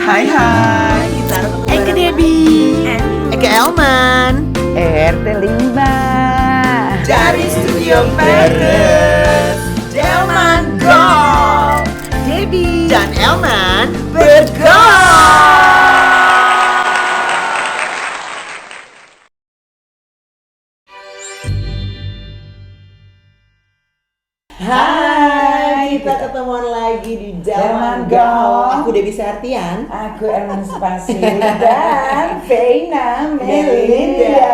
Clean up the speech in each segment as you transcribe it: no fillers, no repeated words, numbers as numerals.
Hai, kita Eke Debbie, Eke Elman, RT 5 dari Studio Paris, Delman Go, Debbie dan Elman bergol. Hai, kita ketemuan lagi di Delman Go. Aku Debbie Sartian. Aku Elman Spasi dan Veina Melinda. Melinda.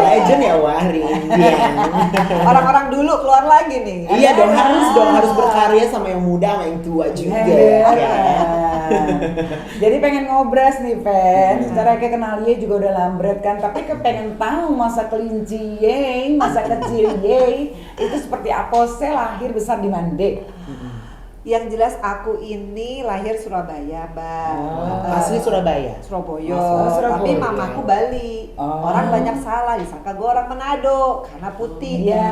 Legend ya wah, Indian. Orang-orang dulu keluar lagi nih. Iya dong, harus berkarya sama yang muda sama yang tua juga. Ya. Jadi pengen ngobras nih, Pen. Secara kayak kenal Ye juga udah lambret kan, tapi pengen tahu masa kelinci Ye, masa kecil Ye itu seperti apa sih, lahir besar di Mande. Yang jelas aku ini lahir Surabaya, Mbak. Asli Surabaya. Surabaya. Surabaya. Tapi mamaku Bali. Oh. Orang banyak salah disangka gue orang Manado karena putih. Iya.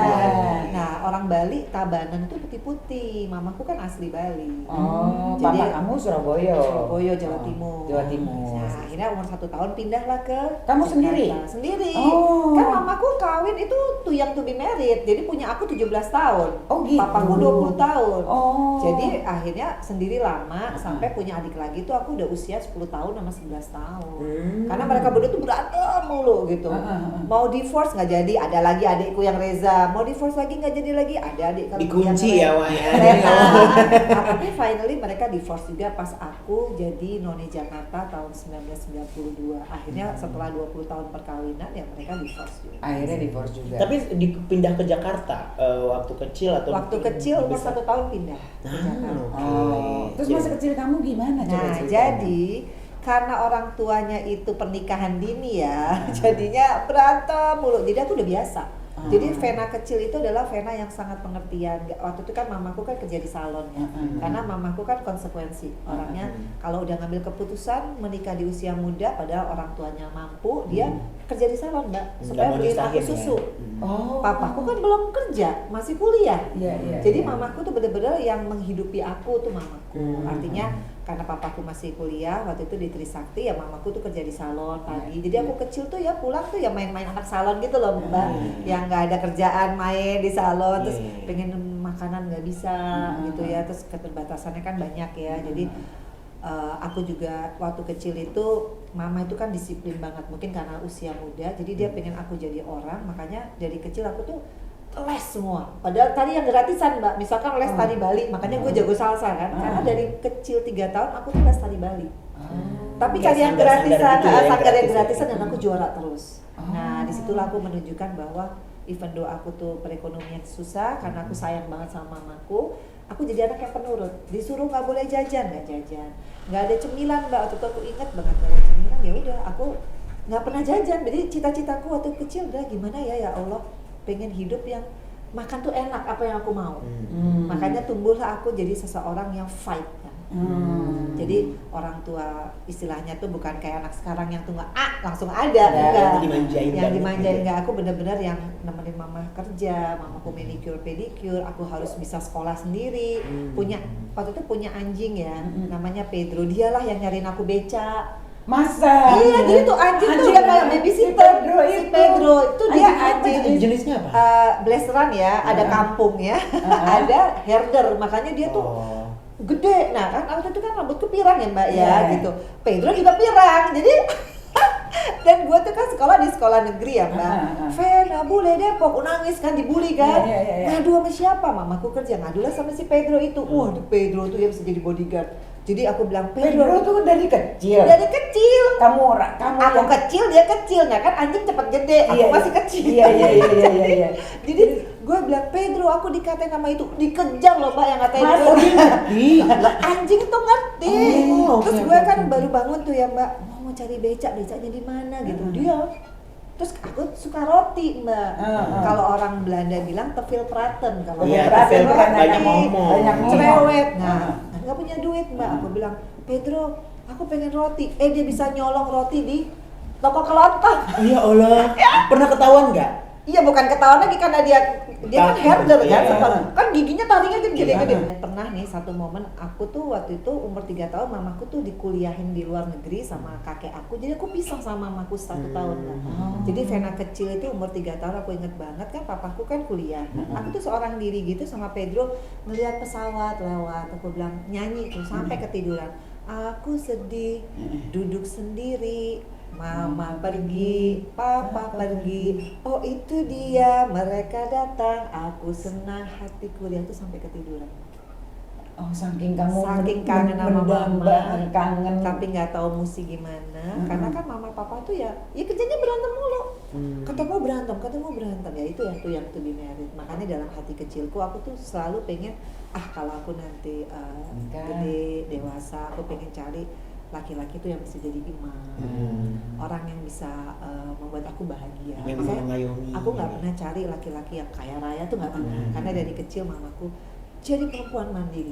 Nah, orang Bali Tabanan itu putih-putih. Mamaku kan asli Bali. Oh, Jadi, papa kamu Surabaya. Surabaya, Jawa Oh, Timur. Jawa Timur. Nah, akhirnya umur 1 tahun pindahlah ke Kamu Jakarta. sendiri? Sendiri. Oh. Kan mamaku kawin itu too young to be married. Jadi punya aku 17 tahun. Oh, gitu. Papaku 20 tahun. Oh. Jadi akhirnya sendiri lama sampai punya adik lagi tuh aku udah usia 10 tahun sama 11 tahun. Karena mereka berdua tuh berantem mulu gitu. Mau divorce nggak jadi, ada lagi adikku yang Reza. Mau divorce lagi nggak jadi lagi, ada adik kalau Dikunci ya, Wah ya. Nah, tapi finally mereka divorce juga pas aku jadi noni Jakarta tahun 1992. Akhirnya setelah 20 tahun perkawinan ya mereka divorce juga. Akhirnya divorce juga. Tapi pindah ke Jakarta waktu kecil atau Waktu kecil umur besar? 1 tahun pindah ke Jakarta. Oh, terus masa kecil kamu gimana? Coba Nah, cerita. jadi karena orang tuanya itu pernikahan dini ya, jadinya berantem mulu. Jadi aku udah biasa. Jadi Vena kecil itu adalah Vena yang sangat pengertian. Waktu itu kan mamaku kan kerja di salon ya. Karena mamaku kan konsekuensi. Orangnya kalau udah ngambil keputusan menikah di usia muda padahal orang tuanya mampu, dia kerja di salon, Mbak, supaya mau beliin aku nyusahin ya. susu. Oh. Papaku kan belum kerja, masih kuliah. Iya. Jadi mamaku tuh bener-bener yang menghidupi aku tuh mamaku. Artinya karena papaku masih kuliah waktu itu di Trisakti ya, mamaku tuh kerja di salon pagi. Jadi aku kecil tuh ya pulang tuh ya main-main anak salon gitu loh, Mbak. Yang nggak ada kerjaan, main di salon, terus pengen makanan nggak bisa gitu ya. Terus keterbatasannya kan banyak ya. Jadi aku juga waktu kecil itu mama itu kan disiplin banget, mungkin karena usia muda. Jadi dia pengen aku jadi orang, makanya dari kecil aku tuh les semua. Padahal tadi yang gratisan, Mbak. Misalkan les tari Bali, makanya gue jago salsa kan. Karena dari kecil 3 tahun aku tuh les tari Bali. Tapi Ya, kali yang sanggar-sanggar gratisan, gitu ya, yang sanggar yang gratis gratisan ya. dan aku juara terus. Nah, disitulah aku menunjukkan bahwa even though aku tuh perekonomian susah, karena aku sayang banget sama mamaku, aku jadi anak yang penurut. Disuruh nggak boleh jajan, nggak jajan. Nggak ada cemilan, Mbak. Waktu itu aku ingat banget nggak ada cemilan. Ya udah, aku nggak pernah jajan. Jadi cita-citaku waktu kecil udah gimana ya Allah, pengen hidup yang makan tuh enak apa yang aku mau. Makanya tumbuhlah aku jadi seseorang yang fight kan. Jadi orang tua istilahnya tuh bukan kayak anak sekarang yang tuh nggak langsung ada, enggak. Dimanjain Yang banget dimanjain gitu. enggak, aku bener-bener yang nemenin mama kerja, mamaku manicure pedicure, aku harus bisa sekolah sendiri. Waktu itu punya anjing ya, namanya Pedro. Dialah yang nyariin aku beca. Masa? Iya, jadi tuh anjing tuh udah kayak babysitter. Si Pedro itu dia anjing. Jenisnya apa? Blasteran ya, ada kampung ya, ada herder, makanya dia tuh gede. Nah kan waktu itu kan rambutku pirang ya, Mbak ya, gitu. Pedro juga pirang, jadi dan gue tuh kan sekolah di sekolah negeri ya, Mbak. Vena bule Depok, nangis kan, dibully kan. Ngadu sama siapa? Mamaku kerja, ngadulah sama si Pedro itu. Wah, Pedro tuh ya bisa jadi bodyguard. Jadi aku bilang Pedro tuh dari kecil. Dari kecil. Kamu Aku kecil, dia kecil. Nah kan anjing cepat gede, aku masih kecil. Iya. Jadi gue bilang Pedro, aku dikatain nama itu, dikejar loh Mbak yang ngatain Masa gue. dia ngerti? Anjing tuh ngerti. Oh, Terus oke, gue oke, kan oke. baru bangun tuh ya Mbak, mau cari becaknya di mana gitu. Dia terus aku suka roti, Mbak. Kalau orang Belanda bilang tevil praten, kalau Iya, praten tevil praten, banyak ngomong. cerewet. Nah, nggak punya duit, Mbak. Aku bilang, Pedro, aku pengen roti. Dia bisa nyolong roti di toko kelontong. Ya Allah, pernah ketahuan nggak? Iya, bukan ketahuan lagi karena dia kan herder kan, Iya. kan giginya taringnya gede-gede. Pernah pernah nih satu momen, aku tuh waktu itu umur 3 tahun mamaku tuh dikuliahin di luar negeri sama kakek aku, jadi aku pisah sama mamaku 1 tahun lah. Jadi Vena kecil itu umur 3 tahun aku inget banget kan papaku kan kuliah, aku tuh seorang diri gitu sama Pedro melihat pesawat lewat, aku bilang nyanyi tuh sampai ketiduran. Aku sedih, duduk sendiri, mama pergi, papa pergi, oh itu dia, mereka datang, aku senang hatiku, dia tuh sampai ketiduran. Oh, saking kamu Saking kangen sama mama, kangen. tapi nggak tahu mesti gimana, karena kan mama papa tuh ya kerjanya berantem mulu, ketemu berantem, ya itu yang to be married. Makanya dalam hati kecilku aku tuh selalu pengen, kalau aku nanti gede dewasa, aku pengen cari laki-laki tuh yang bisa jadi imam, orang yang bisa membuat aku bahagia. Makanya aku nggak pernah cari laki-laki yang kaya raya tuh nggak pernah, karena dari kecil mamaku jadi perempuan mandiri.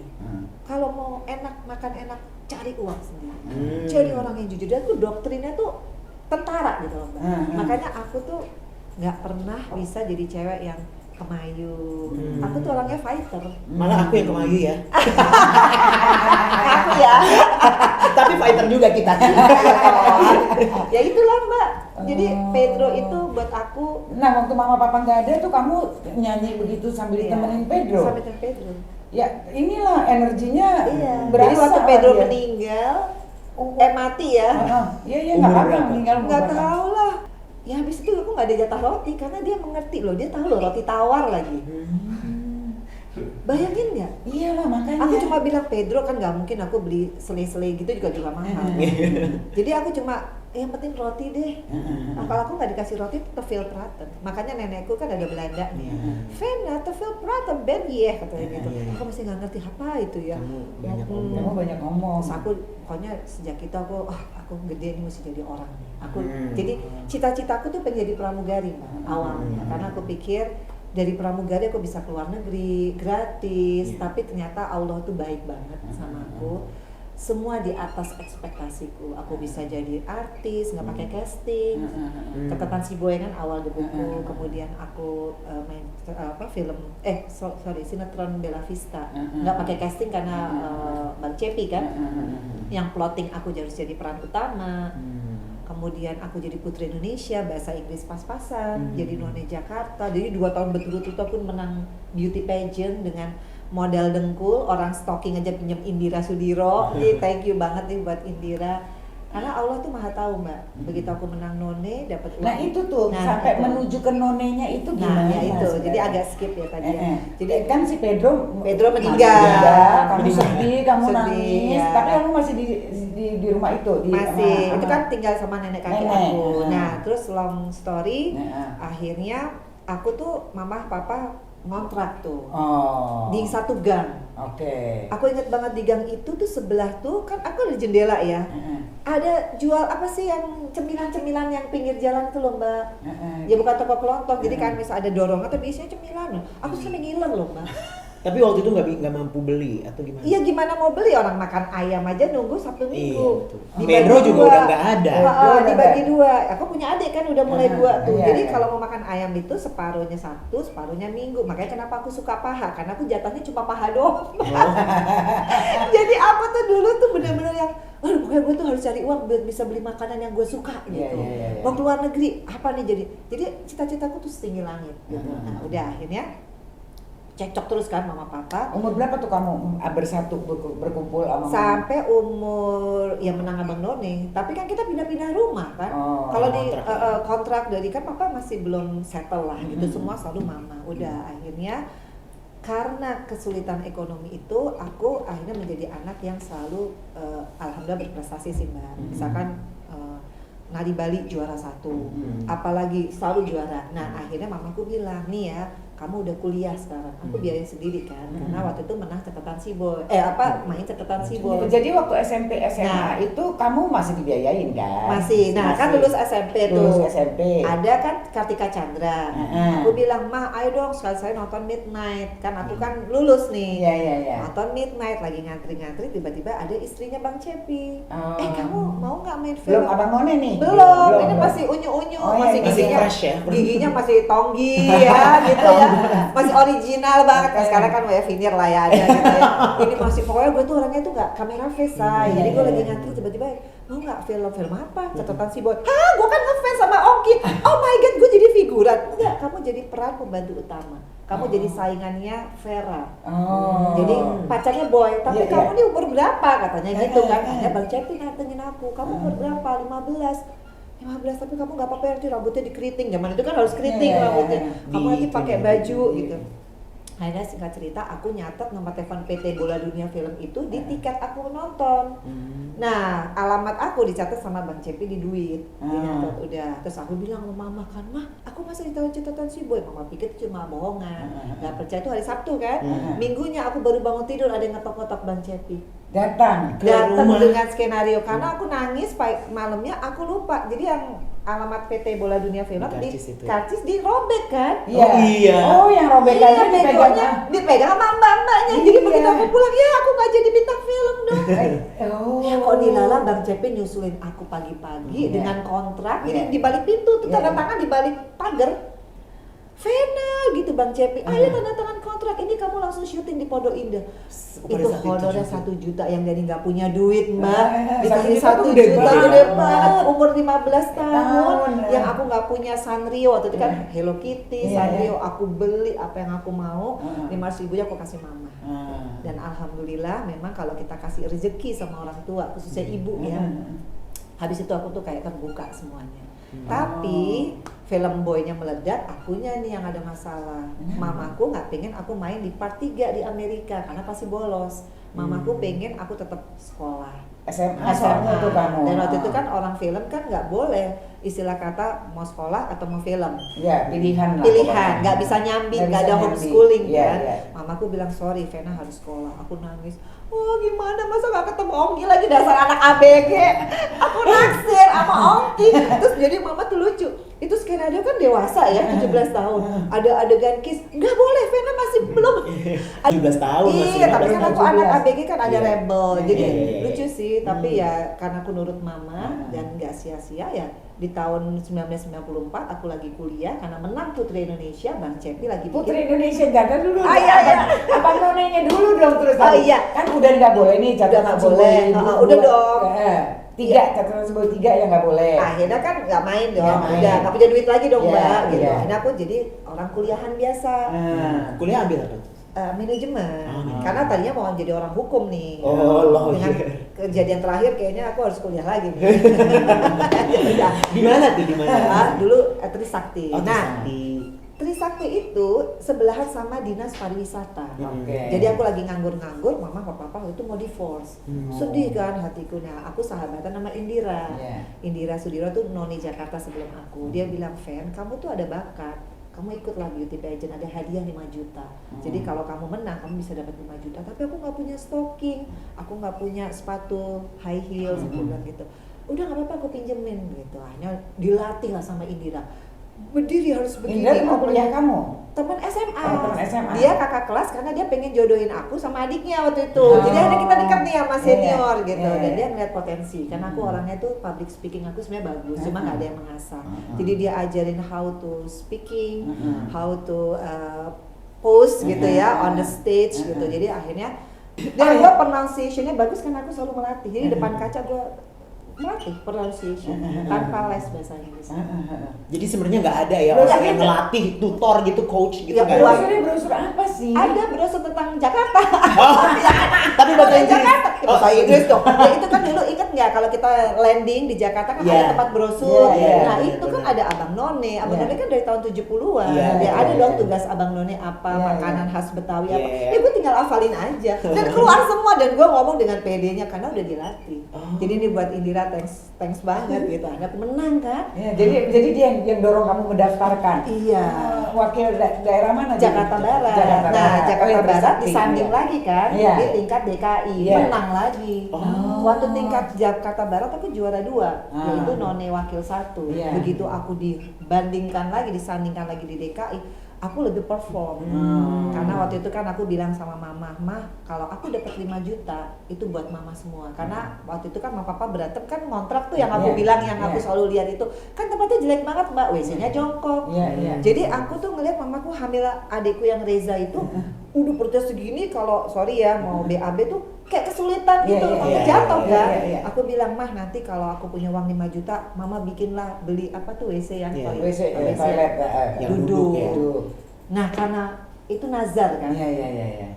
Kalau mau enak, makan enak, cari uang sendiri. Jadi orang yang jujur. Dan tuh doktrinnya tuh tentara gitu loh, Mbak. Makanya aku tuh nggak pernah bisa jadi cewek yang kemayu. Aku tuh orangnya fighter. Malah aku yang kemayu ya. Aku ya. Tapi fighter juga kita. Ya itulah Mbak. Jadi Pedro itu buat aku. Nah, waktu mama papa nggak ada tuh kamu nyanyi begitu sambil ditemenin Pedro. Sambil ditemenin Pedro. Ya inilah energinya. Jadi waktu Pedro dia meninggal, mati ya. Iya nggak apa meninggal. Nggak tahu lah. Ya habis itu aku nggak ada jatah roti karena dia mengerti loh, dia tahu loh roti tawar lagi. Bayangin nggak? Iyalah makanya. Aku cuma bilang Pedro kan nggak mungkin aku beli selai-selai gitu juga mahal. Jadi aku cuma yang penting roti deh. Kalau aku nggak dikasih roti itu teveel praten. Makanya nenekku kan ada Belanda nih. Vena teveel praten baby ya katanya gitu. Aku masih nggak ngerti apa itu ya. Kamu banyak ngomong. Terus aku pokoknya sejak itu aku gede ini mesti jadi orang nih. Aku jadi cita-citaku tuh pengen jadi pramugari awalnya karena aku pikir dari pramugari aku bisa keluar negeri gratis, tapi ternyata Allah tuh baik banget sama aku. Semua di atas ekspektasiku. Aku bisa jadi artis, nggak pakai casting. Catatan si Boy kan awal debuku. Kemudian aku main film, sinetron Bella Vista. Nggak pakai casting karena Bang Cepi kan. Yang plotting aku harus jadi peran utama. Kemudian aku jadi Putri Indonesia, bahasa Inggris pas-pasan, jadi None Jakarta. Jadi 2 tahun berturut-turut aku menang beauty pageant dengan modal dengkul, orang stalking aja pinjam Indira Sudiro. Jadi thank you banget nih buat Indira. Karena Allah tuh maha tahu Mbak. Begitu aku menang None, dapat uang. Nah itu tuh sampai menuju ke Nonenya itu gimana? Nah ya itu, jadi agak skip ya tadi. Jadi kan si Pedro meninggal. Kamu sedih, kamu nangis, ya. tapi kamu masih di rumah itu. Masih, itu kan tinggal sama nenek kakek aku. Nah terus long story, akhirnya aku tuh mama papa ngontrak tuh di satu gang. Aku inget banget di gang itu tuh sebelah tuh kan aku ada jendela ya. Ada jual apa sih yang cemilan-cemilan yang pinggir jalan tuh loh Mbak. Ya bukan toko kelontong. Jadi kan misal ada dorongan tapi isinya cemilan. Aku sampai ngiler loh Mbak. Tapi waktu itu nggak mampu beli atau gimana? Iya gimana mau beli, orang makan ayam aja nunggu Sabtu Minggu. Pedro juga udah nggak ada. Dibagi 2. Aku punya adik kan udah mulai 2 tuh. Jadi kalau mau makan ayam itu separuhnya Sabtu, separuhnya Minggu. Makanya kenapa aku suka paha, karena aku jatahnya cuma paha doang. Jadi aku tuh dulu tuh bener-bener yang pokoknya gue tuh harus cari uang biar bisa beli makanan yang gue suka gitu. Mau keluar negeri, apa nih jadi cita-citaku tuh setinggi langit gitu. Nah udah akhirnya cekcok terus kan mama papa. Umur berapa tuh kamu bersatu berkumpul sama mama? Sampai umur ya menang abang None. Tapi kan kita pindah-pindah rumah kan. Kalau di kontrak dari kan papa masih belum settle lah gitu. Semua selalu mama. Udah akhirnya karena kesulitan ekonomi itu aku akhirnya menjadi anak yang selalu alhamdulillah berprestasi sih Mbak. Misalkan nari Bali juara 1. Apalagi selalu juara. Nah, akhirnya mamaku bilang, "Nih ya, kamu udah kuliah sekarang, aku biayain sendiri kan." Karena waktu itu menang catatan si Boy. Main catatan si Boy. Jadi waktu SMP SMA itu kamu masih dibiayain kan? Masih. Nah, kan lulus SMP tuh. Lulus SMP. Ada kan Kartika Chandra. Aku bilang, "Ma, ayo dong sekali-sekali nonton Midnight." Kan aku kan lulus nih. Iya. Nonton Midnight lagi ngantri-ngantri, tiba-tiba ada istrinya Bang Cepi. Kamu mau nggak main Belum film. Abang None nih? Belum, ini masih unyu-unyu, Oh, iya, masih masih giginya, fresh ya? giginya masih tonggi ya, gitu ya, masih original banget. Nah, sekarang kan ya veneer lah ya ada gitu ya. Ini masih, pokoknya gue tuh orangnya tuh nggak kamera face say. Jadi gue lagi ngantri tiba-tiba, mau nggak film apa? Catatan si Boy. Hah, gue kan ngefans sama Ongki. Oh my god, gue jadi figuran. Enggak, kamu jadi peran pembantu utama. Kamu jadi saingannya Vera. Oh. Jadi pacarnya Boy, tapi Iya, kamu iya. nih umur berapa katanya gitu kan? Iya. Ada Bang Cepi ngantengin aku, kamu umur berapa? 15, tapi kamu nggak apa-apa nanti rambutnya dikeriting. Zaman itu kan harus keriting Iya, rambutnya. iya. Kamu nanti pakai Gitu, baju gitu. gitu. Akhirnya singkat cerita, aku nyatet nomor telepon PT Bola Dunia Film itu di tiket aku nonton. Nah, alamat aku dicatat sama Bang Cepi di duit. Dia nyatet udah. Terus aku bilang sama mama kan, "Mah, aku masa ditaruh catatan si Boy." Mama pikir itu cuma bohongan. Gak percaya, itu hari Sabtu kan. Minggunya aku baru bangun tidur ada yang ngetok-ngetok Bang Cepi. Datang. Datang rumah. dengan skenario karena aku nangis malamnya aku lupa. Jadi yang alamat PT Bola Dunia Film di Karcis itu. karcis dirobek kan. Iya. Oh, iya. Oh, yang robekannya Iya, dipegang. begonya dipegang sama mbak-mbaknya. Jadi Iya. begitu aku pulang, ya aku nggak jadi bintang film dong. Oh. Ya kok dilala Bang Cepi nyusulin aku pagi-pagi Iya. dengan kontrak. Iya. Jadi di balik pintu tuh Iya. tanda tangan di balik pagar. Vena gitu Bang Cepi, ayo tanda tangan kontrak, ini kamu langsung syuting di Pondok Indah. Pada Itu saat itu honornya juga. 1 juta yang jadi nggak punya duit mbak. Satu Dikasih 1 juta tuh gede juta banget. gede banget, umur 15 tahun. Tahun, Yang aku nggak punya Sanrio waktu itu kan Hello Kitty, Iya. Sanrio aku beli apa yang aku mau, Heeh. 500 ribunya aku kasih mama. Dan alhamdulillah memang kalau kita kasih rezeki sama orang tua, khususnya ibu ya, habis itu aku tuh kayak terbuka semuanya. Tapi film Boy-nya meledak, akunya nih yang ada masalah. Mamaku nggak pengen aku main di part 3 di Amerika karena pasti bolos. Mamaku pengen aku tetap sekolah. SMA soalnya itu kamu. Dan waktu itu kan orang film kan nggak boleh istilah kata mau sekolah atau mau film. Ya, pilihan lah. Pilihan, pokoknya. nggak bisa nyambi, Nggak nggak bisa ada nyambi. homeschooling Iya, kan. iya. Mamaku bilang sorry, Vena harus sekolah. Aku nangis. Oh gimana masa nggak ketemu Ongki lagi, dasar anak ABG. Aku naksir sama Ongki. Terus jadi mama tuh lucu. Itu skenario kan dewasa ya, 17 tahun. Ada adegan kiss, nggak boleh, Vena masih belum. 17 tahun masih. Iya, tapi kan baru aku anak 17. ABG kan ada Iya. rebel. Jadi Iya, iya, iya. lucu sih, tapi ya karena aku nurut mama dan nggak sia-sia ya. Di tahun 1994 aku lagi kuliah karena menang Putri Indonesia, Bang Cepi lagi bikin Putri Indonesia jaga dulu. Ah, iya, iya. Abang Nonenya dulu dong terus. Oh, tadi. iya. Kan udah nggak boleh nih Udah nggak boleh. Udah dong. Tiga, catatan sebelum 3 yang nggak boleh. akhirnya kan nggak main dong, Nggak main. udah nggak punya duit lagi dong Iya, mbak gitu. iya. Akhirnya aku jadi orang kuliahan biasa, Kuliah ambil apa? manajemen. Oh, Karena tadinya mau jadi orang hukum nih. Oh, loh, Dengan iya. kejadian terakhir kayaknya aku harus kuliah lagi. nih. Jadi udah. Di mana tuh, di mana? Dulu Trisakti. Oh, Nah, Trisakti. Trisakti itu sebelahan sama dinas pariwisata. Oke. Jadi aku lagi nganggur-nganggur, mama papa itu mau divorce. Sedih kan hatiku. Nah, aku sahabatan sama Indira. Iya. Indira Sudiro tuh noni Jakarta sebelum aku. Dia bilang, "Fen, kamu tuh ada bakat. Kamu ikutlah beauty pageant, ada hadiah 5 juta. Jadi kalau kamu menang, kamu bisa dapat 5 juta. Tapi aku nggak punya stocking, aku nggak punya sepatu high heels." Aku bilang gitu. Udah nggak apa-apa, aku pinjemin gitu. Akhirnya dilatih lah sama Indira. Berdiri harus begini. Indra mau kuliah kamu? Teman SMA. Oh, teman SMA. Dia kakak kelas karena dia pengen jodohin aku sama adiknya waktu itu. Jadi akhirnya kita dekat nih sama senior Iya, gitu. iya. Dan dia ngeliat potensi. Karena aku orangnya tuh public speaking aku sebenarnya bagus, cuma nggak ada yang mengasah. Jadi dia ajarin how to speaking, how to pose gitu ya on the stage gitu. Jadi akhirnya dan gue pronunciation-nya bagus karena aku selalu melatih. Jadi depan kaca gue melatih pronunciation tanpa les bahasa Inggris. Jadi sebenarnya nggak ada ya Brosur orang yang itu- melatih, tutor gitu, coach gitu Ya, nggak keluar. ada. Brosur apa sih? Ada brosur tentang Jakarta. Tapi bahasa Inggris. Jakarta. Bahasa Inggris dong. Ya itu kan dulu inget nggak kalau kita landing di Jakarta kan Iya. ada tempat brosur. Iya, iya, Nah, iya, itu kan benar. ada Abang None. Abang Iya. None kan dari tahun 70-an. Iya, Ya, iya, ada iya, dong iya. tugas Abang None apa, Iya, makanan iya. khas Betawi Iya, apa. iya. Ya gue tinggal hafalin aja. Dan keluar semua dan gue ngomong dengan PD-nya karena udah dilatih. Oh. Jadi ini buat Indira thanks banget gitu. Akhirnya aku menang kan. Ya, jadi dia yang dorong kamu mendaftarkan. Iya. Wakil daerah mana? Jakarta jadi? Barat. Jakarta Nah, Barat. Jakarta Oh, ya, Barat Trisakti. disanding Iya. lagi kan Iya. di tingkat DKI, Iya. menang lagi. Oh. Waktu tingkat Jakarta Barat aku juara 2, Ah. yaitu None wakil 1. Iya. Begitu aku dibandingkan lagi, disandingkan lagi di DKI, aku lebih perform. Karena waktu itu kan aku bilang sama mama, "Mah, kalau aku dapat 5 juta itu buat mama semua." Karena waktu itu kan mama papa berantem kan ngontrak tuh yang aku bilang yang aku selalu lihat itu kan tempatnya jelek banget Mbak, WC-nya jongkok. Jadi aku tuh ngeliat mamaku hamil adikku yang Reza itu udah perutnya segini, kalau sorry ya mau BAB tuh kayak kesulitan gitu, jatuh kan. Aku bilang, "Mah, nanti kalau aku punya uang 5 juta, mama bikinlah beli apa tuh WC yang toilet yang duduk. Nah, karena itu nazar kan.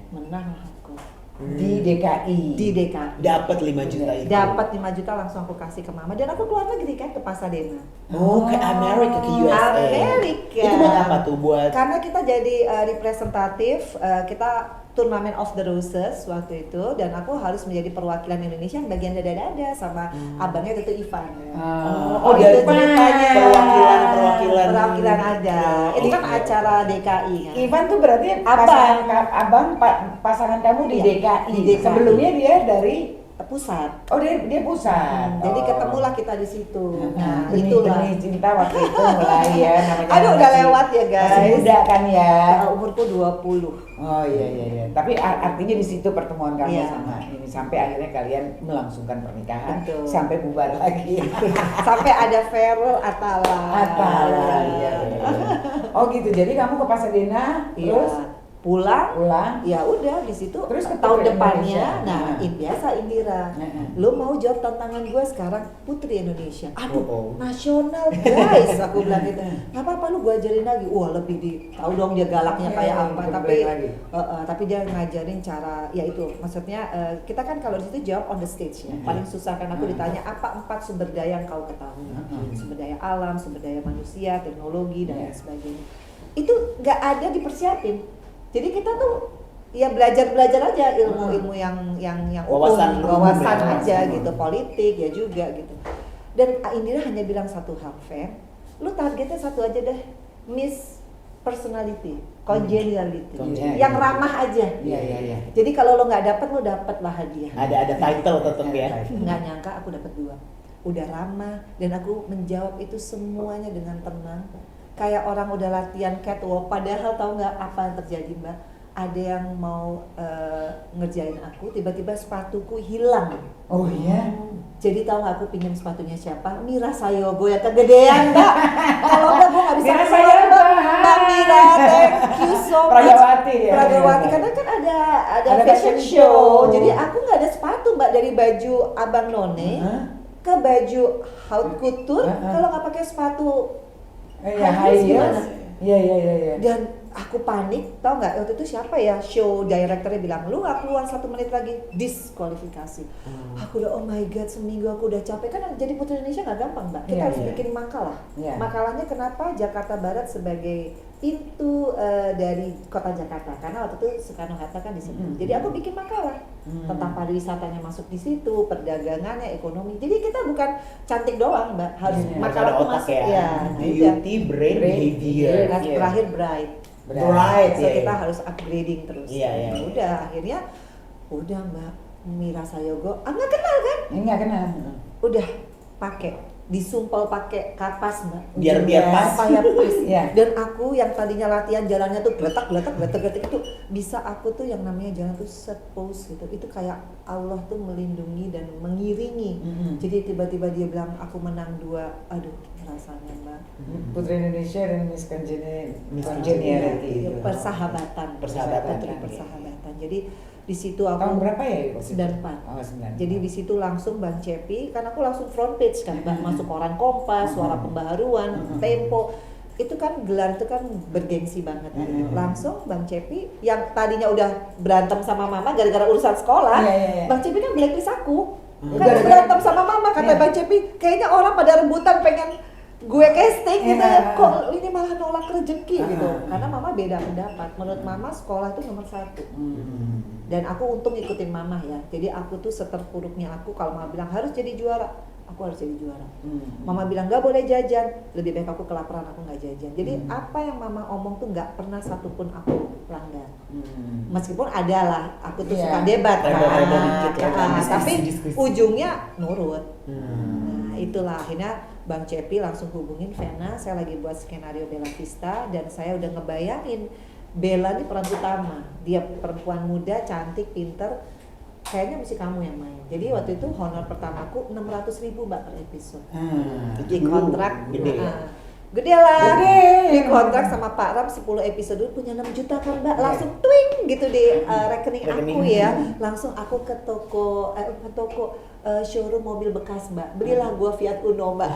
Menang aku. Di DKI. Di DKI. Dapat 5 juta itu. Dapat 5 juta langsung aku kasih ke mama dan aku keluar negeri kan ke Pasadena. Oh, ke Amerika, ke USA. Amerika. Itu buat apa tuh? Buat Karena kita jadi representatif, kita Turnamen of the Roses waktu itu, dan aku harus menjadi perwakilan Indonesia yang bagian dada-dada sama abangnya itu Ivan. dari itu ceritanya perwakilan ada. Itu kan acara DKI kan. Ivan tuh berarti pasangan kamu di DKI. Di DKI. Sebelumnya dia dari pusat. Oh dia pusat. Jadi ketemulah kita di situ. Nah, itulah cinta waktu itu mulai ya namanya. Aduh udah lewat ya guys. Masih muda kan ya. Umurku 20. Oh iya. Tapi artinya di situ pertemuan kamu Iya. sama ini sampai akhirnya kalian melangsungkan pernikahan. Betul. Sampai bubar lagi. Sampai ada Feral Atala. Iya. Oh gitu. Jadi kamu ke Pasadena terus pulang, ya udah di situ. Terus tahun ke depannya, Indonesia. biasa Indira, lo mau jawab tantangan gue sekarang Putri Indonesia. Aduh, nasional guys, aku bilang gitu. Nggak apa-apa, lu gue ajarin lagi. Wah lebih tahu dong dia galaknya kayak apa. Tapi dia ngajarin cara, ya itu maksudnya kita kan kalau di situ jawab on the stage ya. Paling susah kan aku ditanya apa 4 sumber daya yang kau ketahui. Sumber daya alam, sumber daya manusia, teknologi dan lain sebagainya. Itu nggak ada dipersiapin. Jadi kita tuh ya belajar aja ilmu yang wawasan aja gitu, politik ya juga gitu. Dan Indira hanya bilang satu hal, Fen, lu targetnya satu aja deh, Miss Personality, Congeniality, yang ramah aja. Iya. Jadi kalau lo nggak dapet, lo dapet lah hadiah. Ada title tetep ya. Nggak nyangka aku dapat 2, udah ramah dan aku menjawab itu semuanya dengan tenang. Kayak orang udah latihan catwalk, padahal tahu nggak apa yang terjadi Mbak? Ada yang mau ngerjain aku, tiba-tiba sepatuku hilang. Oh iya? Jadi tahu nggak aku pinjam sepatunya siapa? Mira Sayogo yang kegedean Mbak. Kalau nggak gue nggak bisa Mira keluar Sayogo. Mbak Mira, thank you so much. Pragawati ya? Pragawati, karena kan ada fashion show. Jadi aku nggak ada sepatu Mbak, dari baju Abang None ke baju haute couture. Kalau nggak pakai sepatu high heels. Iya. Dan aku panik, tau nggak waktu itu siapa ya show directornya bilang lu nggak keluar 1 menit lagi diskualifikasi. Aku udah oh my god, seminggu aku udah capek kan. Jadi Putri Indonesia nggak gampang Mbak, kita harus bikin makalah. Makalahnya kenapa Jakarta Barat sebagai pintu dari kota Jakarta, karena waktu itu Soekarno Hatta kan di situ. Jadi aku bikin makalah tentang pariwisatanya masuk di situ, perdagangannya, ekonomi. Jadi kita bukan cantik doang Mbak, harus makalah masuk ya. Beauty, brain, behavior. Terakhir bright. So kita harus upgrading terus. Iya. Udah akhirnya Mbak Mira Sayogo, nggak kenal kan? Nggak kenal. Udah pakai disumpel pakai kapas Mbak. Biar pas. Supaya pas. Iya. Dan aku yang tadinya latihan jalannya tuh geletak itu bisa aku tuh yang namanya jalan tuh set pose gitu. Itu kayak Allah tuh melindungi dan mengiringi. Jadi tiba-tiba dia bilang aku menang 2. Aduh, rasanya Mbak. Putri Indonesia dan Miss Congeniality. Persahabatan. Jadi di situ aku tahun berapa ya? 94. Oh, 94. Jadi di situ langsung Bang Cepi, kan aku langsung front page kan, masuk koran Kompas, Suara Pembaharuan, Tempo. Itu kan gelar itu kan bergengsi banget. Langsung Bang Cepi yang tadinya udah berantem sama mama gara-gara urusan sekolah, Bang Cepi kan blacklist aku. Kan berantem sama mama, kata Bang Cepi, kayaknya orang pada rebutan pengen gue casting gitu ya, kok ini malah nolak rezeki gitu. Karena mama beda pendapat. Menurut mama sekolah itu nomor 1. Dan aku untung ikutin mama ya. Jadi aku tuh seterpuruknya aku kalau mama bilang harus jadi juara, aku harus jadi juara. Mama bilang nggak boleh jajan, lebih baik aku kelaparan aku nggak jajan. Jadi apa yang mama omong tuh nggak pernah satupun aku langgar. Meskipun ada lah, aku tuh suka debat kan, tapi ujungnya nurut. Nah itulah akhirnya Bang Cepi langsung hubungin Vena, saya lagi buat skenario Bella Vista dan saya udah ngebayangin Bella ini peran utama, dia perempuan muda, cantik, pinter, kayaknya mesti kamu yang main. Jadi waktu itu honor pertamaku 600.000 Mbak per episode. Di kontrak gede ya? Gede lah. Gede. Di kontrak sama Pak Ram 10 episode dulu punya 6 juta kan Mbak. Langsung twing gitu di rekening aku ya. Langsung aku ke toko showroom mobil bekas Mbak. Belilah gua Fiat Uno Mbak.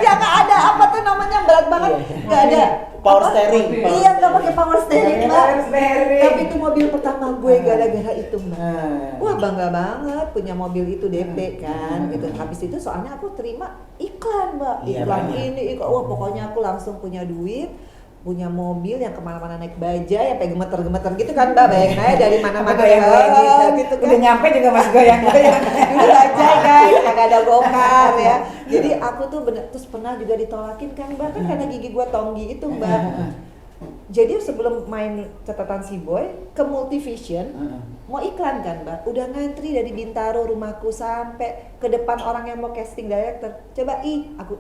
Ya nggak ada apa tuh namanya berat banget. Nggak ada. Power steering. Iya nggak pakai power steering Mbak. Power steering. Tapi itu mobil pertama gue gara-gara itu Mbak. Wah bangga banget punya mobil itu DP kan gitu. Habis itu soalnya aku terima iklan Mbak. Iklan ini iklan. Wah pokoknya aku langsung punya duit, punya mobil yang kemana-mana naik baja ya kayak gemeter-gemeter gitu kan Mbak. Bayangin aja dari mana-mana gitu kan. Udah nyampe juga mas goyang-goyang. Dulu baja kan, kagak ada gokar ya. Jadi aku tuh bener, terus pernah juga ditolakin kan Mbak, kan karena gigi gua tonggi itu Mbak. Jadi sebelum main catatan si Boy ke Multivision, mau iklan kan Mbak, udah ngantri dari Bintaro rumahku sampai ke depan orang yang mau casting director. Coba aku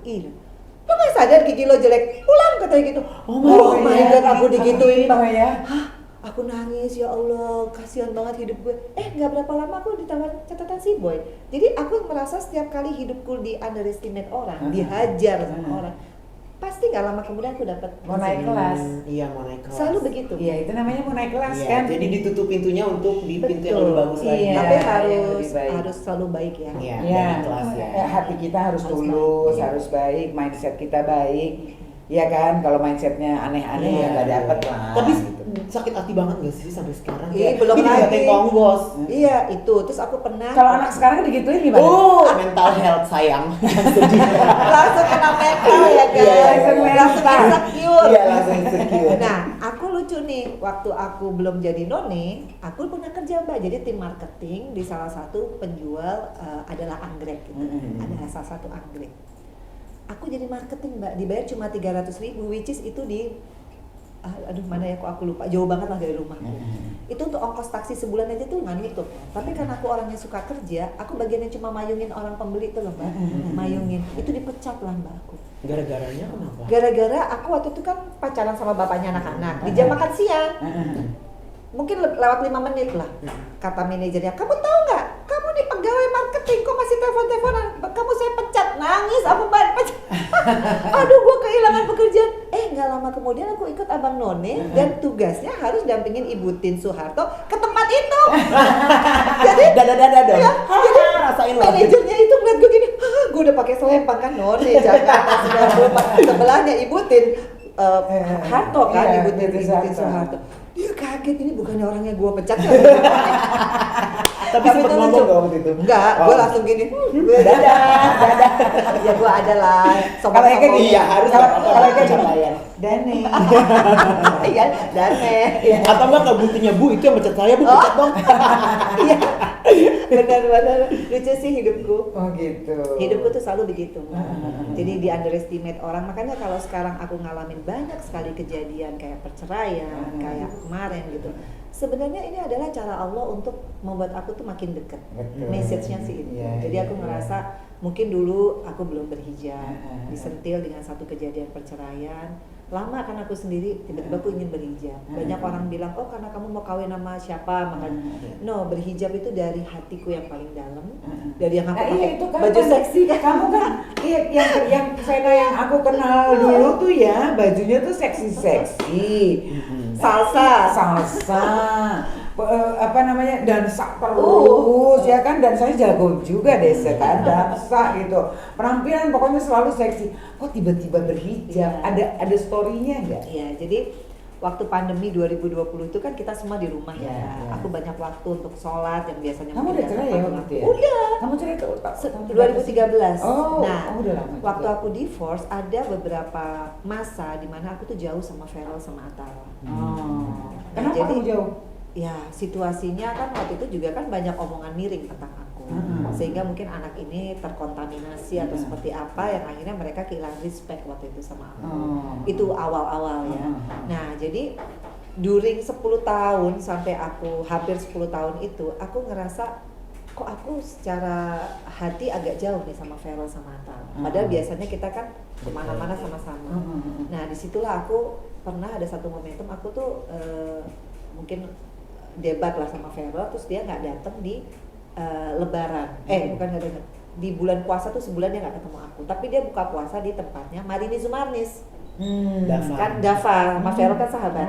lo gak sadar gigi lo jelek, pulang katanya gitu. Oh my god, aku digituin Mbak. Hah? Aku nangis, ya Allah, kasihan banget hidup gue. Gak berapa lama aku ditawarin catatan si Boy. Jadi aku merasa setiap kali hidupku di underestimate orang, dihajar sama orang, pasti gak lama kemudian aku dapat mau naik kelas. Iya, mau naik kelas. Selalu begitu. Iya, itu namanya mau naik kelas Iya, kan. jadi ditutup pintunya untuk di pintu yang lebih bagus lagi. Iya. Tapi lebih harus selalu baik ya. Iya, Ya, dari kelas ya. hati kita harus Harus tulus, baik. harus baik, mindset kita baik. Iya kan, kalau mindsetnya aneh-aneh ya nggak dapet lah. Tapi gitu. sakit hati banget gak sih sampai sekarang? Iya, belum ini lagi. dikatain tonggos. Iya itu, terus aku pernah Kalau anak sekarang digituin gimana? Mental health sayang. langsung kena mental ya guys, Iya, langsung insecure. Iya, langsung insecure. Nah, aku lucu nih, waktu aku belum jadi noni, aku pernah kerja Mbak, jadi tim marketing di salah satu penjual adalah anggrek gitu, adalah salah satu anggrek. Aku jadi marketing Mbak, dibayar cuma 300.000, which is itu di aduh mana ya kok aku lupa, jauh banget lah dari rumahku. Itu untuk ongkos taksi sebulan aja tuh nggak nutup. Tapi karena aku orangnya suka kerja, aku bagian yang cuma mayungin orang pembeli tuh loh Mbak, mayungin. Itu dipecat lah Mbak aku. Gara-garanya kenapa? Gara-gara aku waktu itu kan pacaran sama bapaknya anak-anak di jam makan siang. Mungkin lewat 5 menit lah. Kata manajernya, kamu tahu nggak? Kamu nih pegawai marketing, kok masih telepon-teleponan? Kamu saya pecat, nangis aku banget. Aduh, gue kehilangan pekerjaan. Nggak lama kemudian aku ikut Abang None dan tugasnya harus dampingin Ibu Tin Soeharto ke tempat itu. Jadi dada ya, jadi rasain lah. manajernya itu ngeliat gue gini, gue udah pakai selempang kan None Jakarta 94 sebelahnya Ibu Tin Harto kan, Iya, Ibu Tin Soeharto. Soeharto. Dia kaget, ini bukannya orangnya gue pecat. Tapi sempat itu ngomong lucu. gak waktu itu? Enggak, gue langsung gini. Dadah. Ya gue ada lah. Kalau Eka Sombong-sombong. Iya, harus kalau Eka pencapaian. Dane. Iya, Dane. Atau enggak kebutuhnya Bu, itu yang pecat saya Bu, pecat dong. Iya. Benar-benar lucu sih hidupku. Oh gitu. Hidupku tuh selalu begitu. Jadi di underestimate orang. Makanya kalau sekarang aku ngalamin banyak sekali kejadian kayak perceraian, kayak kemarin gitu. Sebenarnya ini adalah cara Allah untuk membuat aku tuh makin dekat. Betul. Message-nya sih itu. Iya, Jadi aku iya, ngerasa mungkin dulu aku belum berhijab, disentil dengan satu kejadian perceraian. Lama kan aku sendiri, tiba-tiba aku ingin berhijab. Banyak orang bilang, oh karena kamu mau kawin sama siapa, makanya. No, berhijab itu dari hatiku yang paling dalam, dari yang aku Nah, pakai iya itu kan baju seksi kan. Kamu kan yang Vena yang aku kenal dulu tuh ya bajunya tuh seksi. Salsa. Apa namanya, dansa terus ya kan, dan saya jago juga deh kan dansa gitu, penampilan pokoknya selalu seksi. Kok tiba-tiba berhijab? Ada storynya nggak? Iya, jadi waktu pandemi 2020 itu kan kita semua di rumah ya. Iya. Aku banyak waktu untuk sholat yang biasanya Kamu udah cerai ya waktu itu ya? Udah. Kamu cerai tuh 2013. Oh, Nah, udah lama waktu juga. aku divorce ada beberapa masa di mana aku tuh jauh sama Feral sama Atara. Kenapa jadi- kamu jauh? Ya, situasinya kan waktu itu juga kan banyak omongan miring tentang aku. sehingga mungkin anak ini terkontaminasi atau seperti apa yang akhirnya mereka kehilangan respect waktu itu sama aku. Itu awal-awal ya. Nah jadi during 10 tahun sampai aku hampir 10 tahun itu aku ngerasa kok aku secara hati agak jauh nih sama Feral sama Atala. Padahal biasanya kita kan kemana-mana sama-sama. Nah disitulah aku pernah ada satu momentum aku tuh mungkin debat lah sama Feral, terus dia nggak datang di Lebaran. Bukan nggak datang. Di bulan puasa tuh sebulan dia nggak ketemu aku. Tapi dia buka puasa di tempatnya Marini Zumarnis. Kan Dava sama Feral kan sahabatan.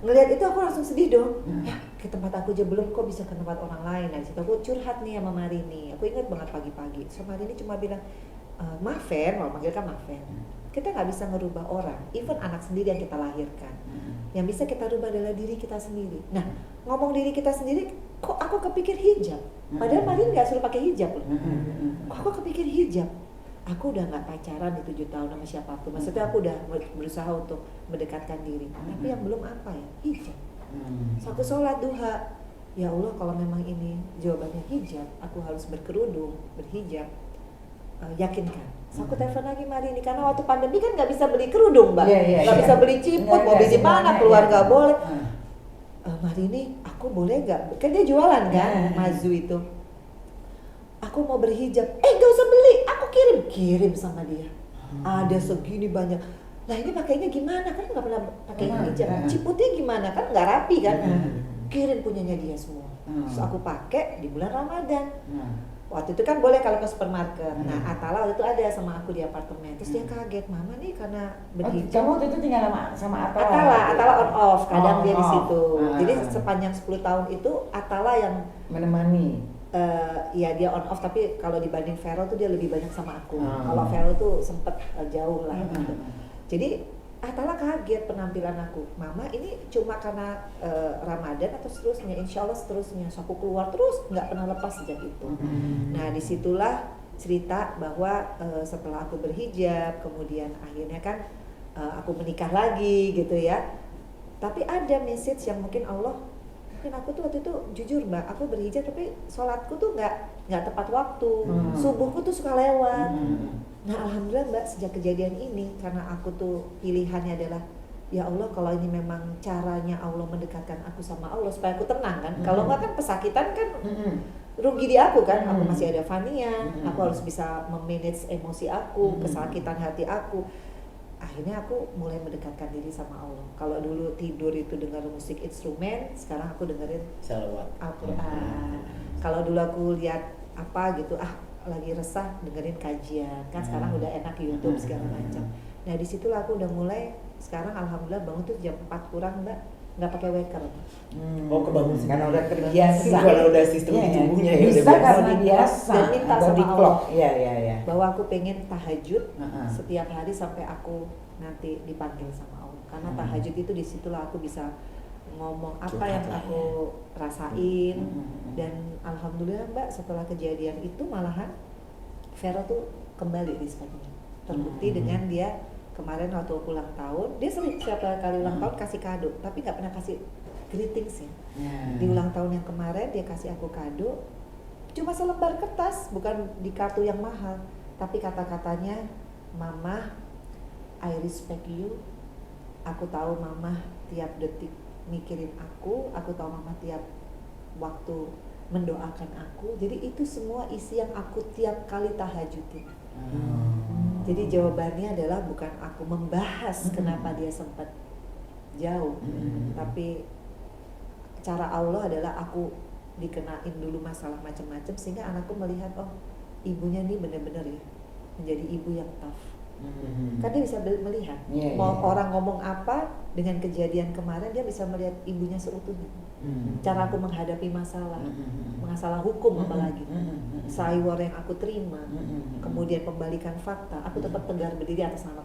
Ngelihat itu aku langsung sedih dong. Ya ke tempat aku aja belum, kok bisa ke tempat orang lain. Nah disitu aku curhat nih sama Marini. Aku ingat banget pagi-pagi. So Marini cuma bilang, Mafen, kalau manggil kan Mafen. Kita nggak bisa ngerubah orang, even anak sendiri yang kita lahirkan. Yang bisa kita rubah adalah diri kita sendiri. Nah ngomong diri kita sendiri, kok aku kepikir hijab? Padahal Marini nggak suruh pakai hijab loh. Kok aku kepikir hijab? Aku udah nggak pacaran di 7 tahun sama siapapun. Maksudnya aku udah berusaha untuk mendekatkan diri. Tapi yang belum apa ya? Hijab. So aku sholat duha. Ya Allah kalau memang ini jawabannya hijab, aku harus berkerudung, berhijab. Yakinkan. So aku telepon lagi Marini karena waktu pandemi kan nggak bisa beli kerudung, Mbak. Nggak bisa beli ciput, mau beli di mana, keluar nggak boleh. Marini, aku boleh nggak? Kan dia jualan kan, Mazu itu. Aku mau berhijab, gak usah beli, aku kirim sama dia. Ada segini banyak. Lah ini pakainya gimana? Kan nggak pernah pakai hijab. Ciputnya gimana? Kan nggak rapi kan? Kirim punyanya dia semua. Terus aku pakai di bulan Ramadan. Waktu itu kan boleh kalau ke supermarket. Nah Atala waktu itu ada sama aku di apartemen. Terus dia kaget, Mama nih karena berhijab. Kamu waktu itu tinggal sama Atala? Atala on off, kadang dia di situ. Jadi sepanjang 10 tahun itu Atala yang menemani. Ya dia on off, tapi kalau dibanding Feral tuh dia lebih banyak sama aku. Kalau Feral tuh sempet jauh lah gitu. Jadi Atala kaget penampilan aku. Mama ini cuma karena Ramadan atau seterusnya? Insya Allah seterusnya. So aku keluar terus nggak pernah lepas sejak itu. Nah disitulah cerita bahwa setelah aku berhijab, kemudian akhirnya kan aku menikah lagi gitu ya. Tapi ada message yang mungkin Allah, mungkin aku tuh waktu itu jujur Mbak, aku berhijab tapi sholatku tuh nggak tepat waktu, subuhku tuh suka lewat. Nah alhamdulillah Mbak, sejak kejadian ini karena aku tuh pilihannya adalah ya Allah kalau ini memang caranya Allah mendekatkan aku sama Allah supaya aku tenang kan. Kalau nggak kan pesakitan kan rugi di aku kan. Aku masih ada Fania, aku harus bisa memanage emosi aku, kesakitan hati aku. Akhirnya aku mulai mendekatkan diri sama Allah. Kalau dulu tidur itu dengar musik instrumen, sekarang aku dengerin Salawat Al-Quran. Kalau dulu aku lihat apa gitu, lagi resah dengerin kajian. Kan sekarang udah enak YouTube segala macam. Nah disitulah aku udah mulai. Sekarang alhamdulillah bangun tuh jam 4 kurang Mbak, nggak pakai waker. Oh kebangun karena udah terbiasa. Karena udah sistem di tubuhnya ya. Bisa karena biasa. Dan minta sama Allah. Iya. Bahwa aku pengen tahajud setiap hari sampai aku nanti dipanggil sama Allah. Karena tahajud itu disitulah aku bisa ngomong apa yang aku rasain. Dan alhamdulillah Mbak, setelah kejadian itu malahan Vera tuh kembali respectnya. Terbukti dengan dia kemarin waktu ulang tahun, dia sering setiap kali ulang tahun kasih kado, tapi nggak pernah kasih greetings ya. Di ulang tahun yang kemarin dia kasih aku kado, cuma selembar kertas, bukan di kartu yang mahal, tapi kata-katanya, Mama, I respect you. Aku tahu Mama tiap detik mikirin aku tahu Mama tiap waktu mendoakan aku. Jadi itu semua isi yang aku tiap kali tahajudin. Jadi jawabannya adalah bukan aku membahas kenapa dia sempat jauh, tapi cara Allah adalah aku dikenain dulu masalah macam-macam sehingga anakku melihat ibunya nih benar-benar ya menjadi ibu yang tough. Kan dia bisa melihat mau orang ngomong apa dengan kejadian kemarin, dia bisa melihat ibunya seutuhnya. Cara aku menghadapi masalah hukum apalagi saywar yang aku terima, kemudian pembalikan fakta, aku tetap tegar berdiri atas nama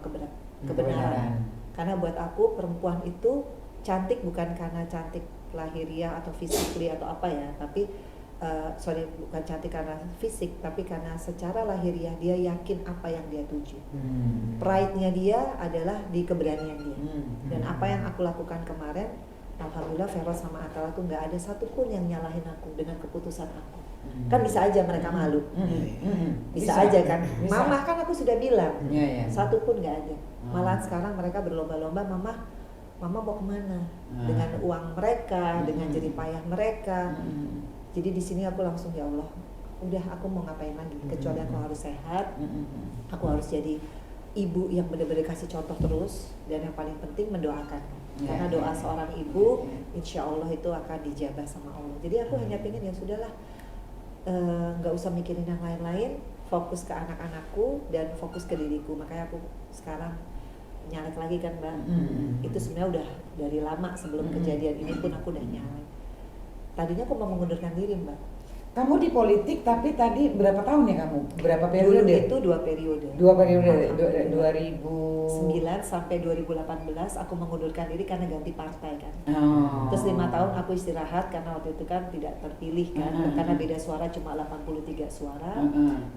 kebenaran. Karena buat aku perempuan itu cantik bukan karena cantik lahiriah atau physically atau apa ya, tapi bukan cantik karena fisik, tapi karena secara lahiriah dia yakin apa yang dia tuju. Pride-nya dia adalah di keberanian dia. Dan apa yang aku lakukan kemarin, alhamdulillah Vera sama Atala tuh nggak ada satupun yang nyalahin aku dengan keputusan aku. Kan bisa aja mereka malu. Bisa aja kan. Bisa. Mama kan aku sudah bilang, Iya, iya. satu pun nggak ada. Malahan sekarang mereka berlomba-lomba, mama mau kemana dengan uang mereka, dengan jerih payah mereka. Jadi di sini aku langsung, ya Allah, udah aku mau ngapain lagi, kecuali aku harus sehat, aku harus jadi ibu yang benar-benar kasih contoh terus, dan yang paling penting mendoakan. Karena doa seorang ibu, insya Allah itu akan dijabah sama Allah. Jadi aku hanya pengen ya sudahlah, nggak usah mikirin yang lain-lain, fokus ke anak-anakku dan fokus ke diriku. Makanya aku sekarang nyalek lagi kan Mbak. Itu sebenarnya udah dari lama sebelum kejadian ini pun aku udah nyalek. Tadinya aku mau mengundurkan diri Mbak. Kamu di politik tapi tadi berapa tahun ya kamu? Berapa Dulu periode? itu 2 periode. 2 periode, 9 sampai 2018 aku mengundurkan diri karena ganti partai kan. Oh. Terus 5 tahun aku istirahat karena waktu itu kan tidak terpilih kan, karena beda suara cuma 83 suara.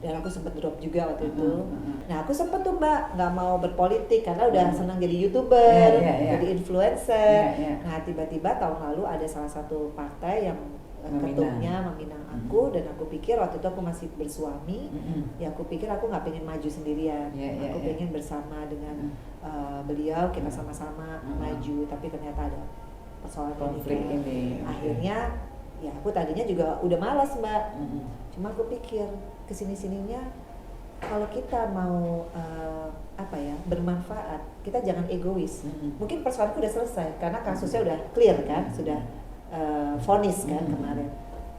Dan aku sempat drop juga waktu itu. Nah aku sempat tuh Mbak nggak mau berpolitik karena udah senang jadi YouTuber, jadi influencer. Nah tiba-tiba tahun lalu ada salah satu partai yang ketumnya meminang aku, dan aku pikir waktu itu aku masih bersuami, ya aku pikir aku nggak pengen maju sendirian, aku pengen bersama dengan beliau, kita sama-sama maju, tapi ternyata ada persoalan konflik ini. Akhirnya ya aku tadinya juga udah malas Mbak, cuma aku pikir kesini-sininya kalau kita mau bermanfaat, kita jangan egois. Mungkin persoalanku udah selesai karena kasusnya udah clear kan, sudah vonis kan kemarin.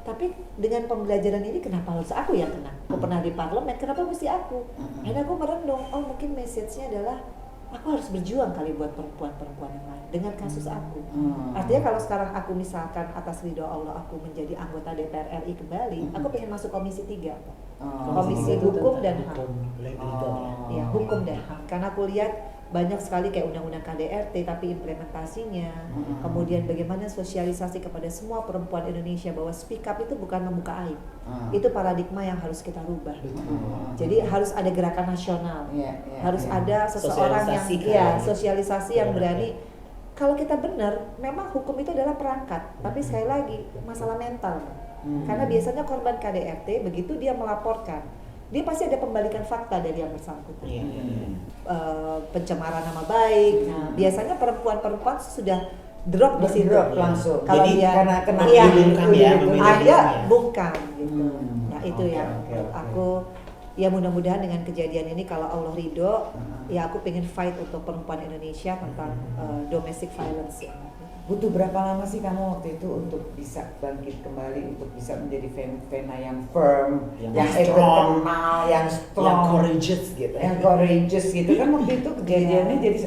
Tapi dengan pembelajaran ini kenapa harus aku yang kena? Aku pernah di parlemen, kenapa mesti aku? Akhirnya aku merenung, oh mungkin message-nya adalah aku harus berjuang kali buat perempuan-perempuan yang lain dengan kasus aku. Artinya kalau sekarang aku misalkan atas ridho Allah aku menjadi anggota DPR RI kembali, aku pengen masuk komisi 3. Komisi Hukum dan HAM. Ya, Hukum dan HAM. Karena aku lihat banyak sekali kayak undang-undang KDRT tapi implementasinya, kemudian bagaimana sosialisasi kepada semua perempuan Indonesia bahwa speak up itu bukan membuka aib, itu paradigma yang harus kita rubah. Jadi harus ada gerakan nasional, harus ada seseorang sosialisasi yang berani. Kalau kita benar, memang hukum itu adalah perangkat, tapi sekali lagi masalah mental, karena biasanya korban KDRT begitu dia melaporkan, dia pasti ada pembalikan fakta dari yang bersangkutan. Pencemaran nama baik. Nah, biasanya perempuan-perempuan sudah drop di situ langsung. Kalau jadi dia karena kena ada bungkam gitu. Nah, itu yang aku ya mudah-mudahan dengan kejadian ini kalau Allah ridho, ya aku pengen fight untuk perempuan Indonesia tentang domestic violence. Butuh berapa lama sih kamu waktu itu untuk bisa bangkit kembali, untuk bisa menjadi Vena yang firm, yang internal, yang strong, yang courageous gitu. Yang courageous gitu kan waktu itu kejadiannya jadi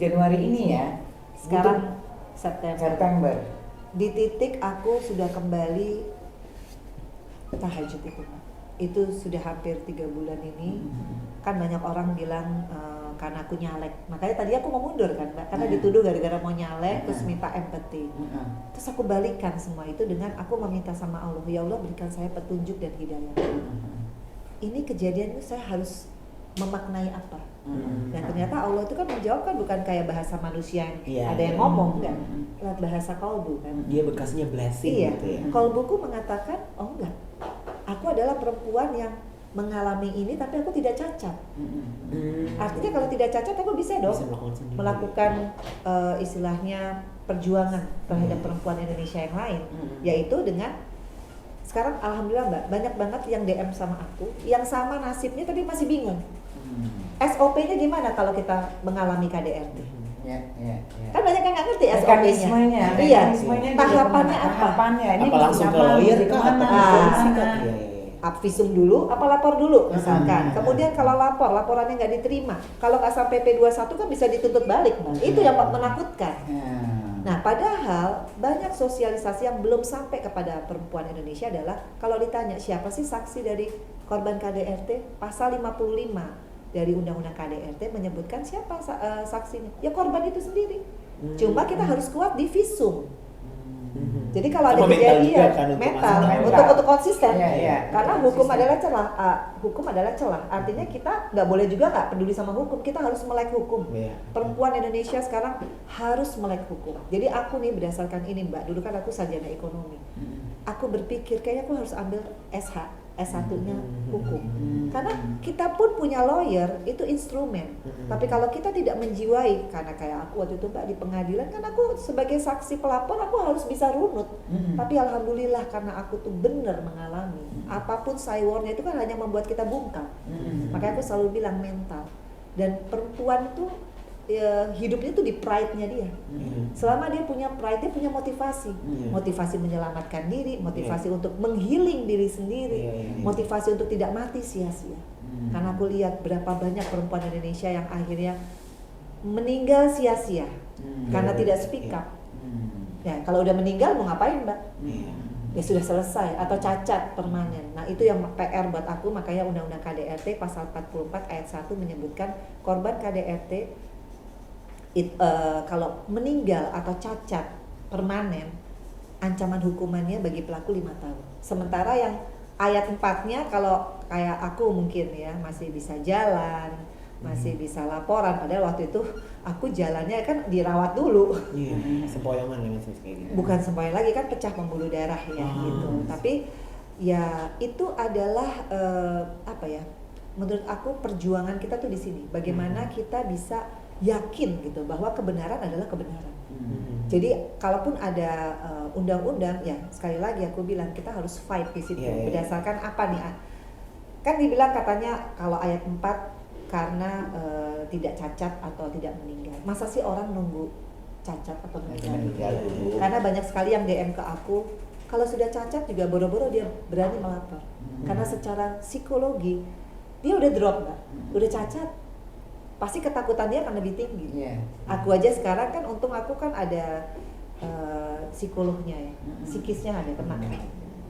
Januari ini ya. Sekarang September. Di titik aku sudah kembali tahajud itu sudah hampir 3 bulan ini. Kan banyak orang bilang karena aku nyalek, makanya tadi aku mau mundur kan Mbak, karena dituduh gara-gara mau nyalek, terus minta empati. Terus aku balikan semua itu dengan aku meminta sama Allah, ya Allah berikan saya petunjuk dan hidayah. Ini kejadian itu saya harus memaknai apa? Dan ternyata Allah itu kan menjawab kan bukan kayak bahasa manusia yang ada yang ngomong kan, lewat bahasa kalbu kan. Dia bekasnya blessing gitu ya. Kalbuku mengatakan, oh enggak, aku adalah perempuan yang mengalami ini tapi aku tidak cacat. Artinya kalau tidak cacat aku bisa dong melakukan istilahnya perjuangan terhadap perempuan Indonesia yang lain, yaitu dengan sekarang alhamdulillah Mbak, banyak banget yang DM sama aku yang sama nasibnya tapi masih bingung. SOP-nya gimana kalau kita mengalami KDRT? Kan banyak yang nggak ngerti SOP-nya. Iya. Tahapannya apa? Tahapannya ini apa langsung ke lawyer kah atau polisi kah? Visum dulu, apa lapor dulu misalkan. Kemudian kalau laporannya nggak diterima, kalau nggak sampai P21 kan bisa dituntut balik Mbak. Itu yang menakutkan. Nah padahal banyak sosialisasi yang belum sampai kepada perempuan Indonesia adalah kalau ditanya siapa sih saksi dari korban KDRT, pasal 55 dari Undang-Undang KDRT menyebutkan siapa saksinya, ya korban itu sendiri. Cuma kita harus kuat di visum. Jadi kalau ada kejadian mental untuk konsisten, karena hukum adalah celah, artinya kita nggak boleh juga nggak peduli sama hukum, kita harus melek hukum. Perempuan Indonesia sekarang harus melek hukum. Jadi aku nih berdasarkan ini Mbak, dulu kan aku sarjana ekonomi, aku berpikir kayaknya aku harus ambil S1-nya hukum. Karena kita pun punya lawyer, itu instrumen. Tapi kalau kita tidak menjiwai, karena kayak aku waktu itu Mbak di pengadilan, kan aku sebagai saksi pelapor aku harus bisa runut. Tapi alhamdulillah karena aku tuh benar mengalami, apapun cywarnya itu kan hanya membuat kita bungkam. Makanya aku selalu bilang mental. Dan perempuan tuh hidupnya tuh di pride-nya dia. Selama dia punya pride, dia punya motivasi. Motivasi menyelamatkan diri, motivasi untuk menghealing diri sendiri, motivasi untuk tidak mati sia-sia. Karena aku lihat berapa banyak perempuan Indonesia yang akhirnya meninggal sia-sia karena tidak speak up. Ya, kalau udah meninggal mau ngapain, Mbak? Ya sudah selesai atau cacat permanen. Nah, itu yang PR buat aku, makanya Undang-Undang KDRT pasal 44 ayat 1 menyebutkan korban KDRT kalau meninggal atau cacat permanen, ancaman hukumannya bagi pelaku 5 tahun. Sementara yang ayat 4-nya kalau kayak aku mungkin ya masih bisa jalan, masih bisa laporan, padahal waktu itu aku jalannya kan dirawat dulu. Sempoyongan ya kayak gitu. Bukan sempoyongan lagi, kan pecah pembuluh darah ya gitu. Tapi ya itu adalah apa ya? Menurut aku perjuangan kita tuh di sini. Bagaimana kita bisa yakin gitu bahwa kebenaran adalah kebenaran. Jadi kalaupun ada undang-undang, ya sekali lagi aku bilang kita harus fight di situ. Berdasarkan apa nih? Kan dibilang katanya kalau ayat 4 karena tidak cacat atau tidak meninggal. Masa sih orang nunggu cacat atau meninggal? Karena banyak sekali yang DM ke aku, kalau sudah cacat juga boro-boro dia berani melapor. Karena secara psikologi dia udah drop, Mbak. Udah cacat, pasti ketakutan dia akan lebih tinggi. Aku aja sekarang kan untung aku kan ada psikolognya ya, psikisnya ada kena,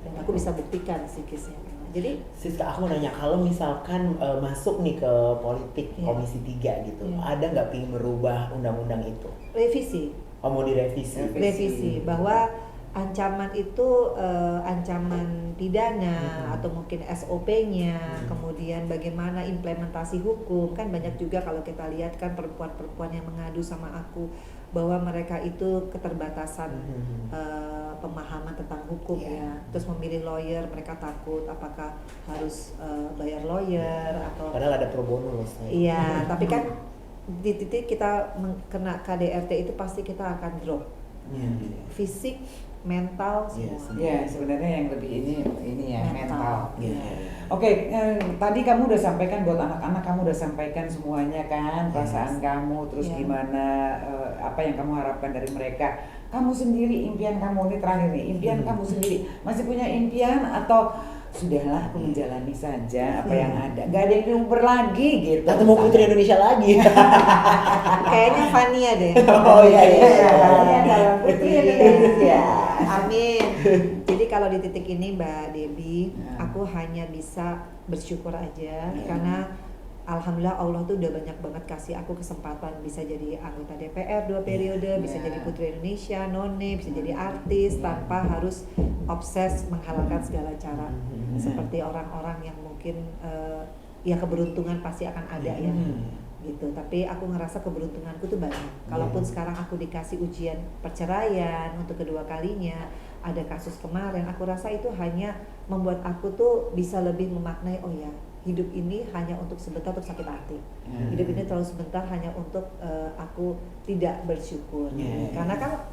dan aku bisa buktikan psikisnya. Jadi Siska, aku mau nanya, kalau misalkan masuk nih ke politik Komisi 3 gitu, ada nggak pengen merubah undang-undang itu? Revisi. Oh, mau direvisi? Revisi, bahwa ancaman itu ancaman pidana atau mungkin SOP-nya, kemudian bagaimana implementasi hukum. Kan banyak juga kalau kita lihat kan perempuan-perempuan yang mengadu sama aku bahwa mereka itu keterbatasan pemahaman tentang hukum ya. Terus memilih lawyer, mereka takut apakah harus bayar lawyer atau padahal ada pro bono loh. Iya, tapi kan di titik kita kena KDRT itu pasti kita akan drop. Fisik, mental semua. Ya, sebenarnya yang lebih ini ya mental. Yeah. Oke, tadi kamu udah sampaikan buat anak-anak, kamu udah sampaikan semuanya kan, perasaan kamu, terus gimana, apa yang kamu harapkan dari mereka. Kamu sendiri, impian kamu, ini terakhir nih, impian kamu sendiri, masih punya impian atau sudahlah aku menjalani saja apa yang ada, nggak ada yang diuber lagi gitu. Atau mau Putri Indonesia lagi? Kayaknya Fania deh. Oh iya. Putri Indonesia. Amin. Jadi kalau di titik ini Mbak Debbie, aku hanya bisa bersyukur aja karena alhamdulillah Allah tuh udah banyak banget kasih aku kesempatan bisa jadi anggota DPR 2 periode, bisa jadi Putri Indonesia, None, bisa jadi artis tanpa harus obses menghalalkan segala cara. Seperti orang-orang yang mungkin ya keberuntungan pasti akan ada ya. Gitu, tapi aku ngerasa keberuntunganku tuh banyak. Kalaupun sekarang aku dikasih ujian perceraian untuk kedua kalinya, ada kasus kemarin, aku rasa itu hanya membuat aku tuh bisa lebih memaknai, oh ya, hidup ini hanya untuk sebentar untuk sakit hati. Hidup ini terlalu sebentar hanya untuk aku tidak bersyukur. Karena kan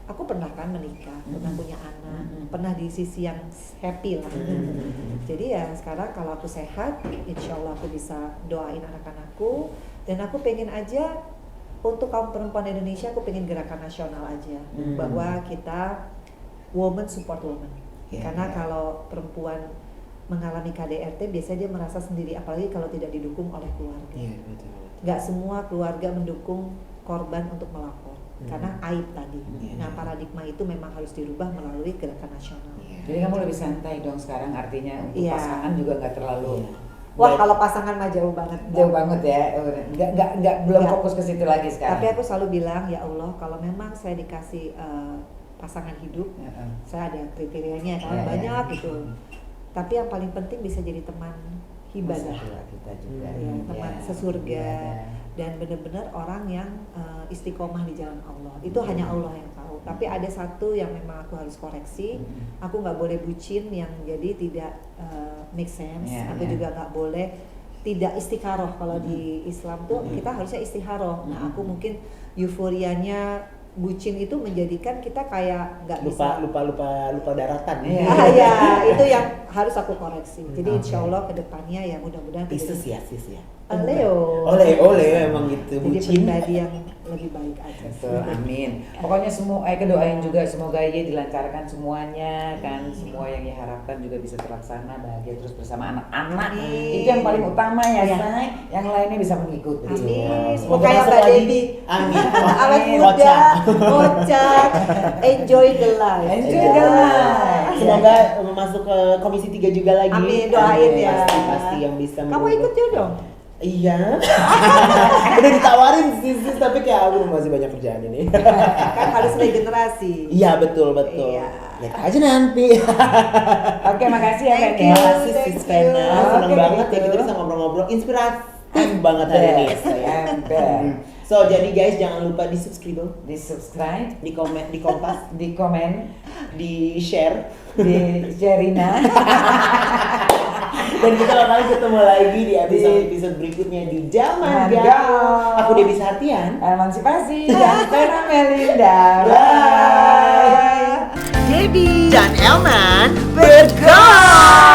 aku pernah kan menikah, pernah punya anak, pernah di sisi yang happy lah. Jadi ya sekarang kalau aku sehat, insya Allah aku bisa doain anak-anakku. Dan aku pengen aja untuk kaum perempuan Indonesia, aku pengen gerakan nasional aja, bahwa kita woman support woman. Karena kalau perempuan mengalami KDRT biasanya dia merasa sendiri, apalagi kalau tidak didukung oleh keluarga. Nggak semua keluarga mendukung korban untuk melapor karena aib tadi. Nah, paradigma itu memang harus dirubah melalui gerakan nasional. Jadi kamu lebih santai dong sekarang, artinya untuk pasangan juga nggak terlalu. Wah, kalau pasangan mah jauh banget. Jauh banget ya. Nggak belum fokus ke situ lagi sekarang. Tapi aku selalu bilang, ya Allah, kalau memang saya dikasih pasangan hidup, saya ada kriterianya kan banyak gitu. Tapi yang paling penting bisa jadi teman ibadah kita juga. Teman sesurga dan benar-benar orang yang istiqomah di jalan Allah. Itu hanya Allah yang tahu. Tapi ada satu yang memang aku harus koreksi, aku nggak boleh bucin yang jadi tidak make sense. Aku juga nggak boleh tidak istikharoh. Kalau di Islam tuh kita harusnya istikharoh. Nah aku mungkin euforianya bucin itu menjadikan kita kayak nggak bisa lupa daratan. Ya itu yang harus aku koreksi. Jadi insya Allah kedepannya ya mudah-mudahan Pisces ya, sis ya. Leo. Oleh emang gitu. Jadi Bucin. pribadi yang lebih baik aja. Betul, amin. Pokoknya semua doain juga semoga Ye dilancarkan semuanya kan, semua yang diharapkan juga bisa terlaksana, bahagia terus bersama anak-anak. Itu yang paling utama ya, Say. Yang lainnya bisa mengikuti. Amin. Semoga Kayak masuk Mbak lagi. Debbie. Amin. Awet muda, kocak, enjoy the life. Enjoy the life. Semoga masuk ke komisi 3 juga lagi. Amin, doain ya. Pasti yang bisa. Kamu ikut juga dong? Iya. Udah ditawarin sis, tapi kayak aku masih banyak kerjaan ini. Kan harus regenerasi. Iya betul. Iya. Lihat aja nanti. Oke, makasih ya, Thank Fen. you. Makasih Thank sis you. Vena. Senang Oke, banget ya gitu. kita bisa ngobrol-ngobrol inspiratif banget hari ini. So jadi guys jangan lupa di subscribe, Di subscribe, di komen, di kompas, di komen, di share. di Sherina. Dan kita bakal ketemu lagi di episode berikutnya di Zaman Gaul. Aku Debbie Sartian. Emansipasi dan Vena Melinda. Bye. Debbie dan Elman bergaul.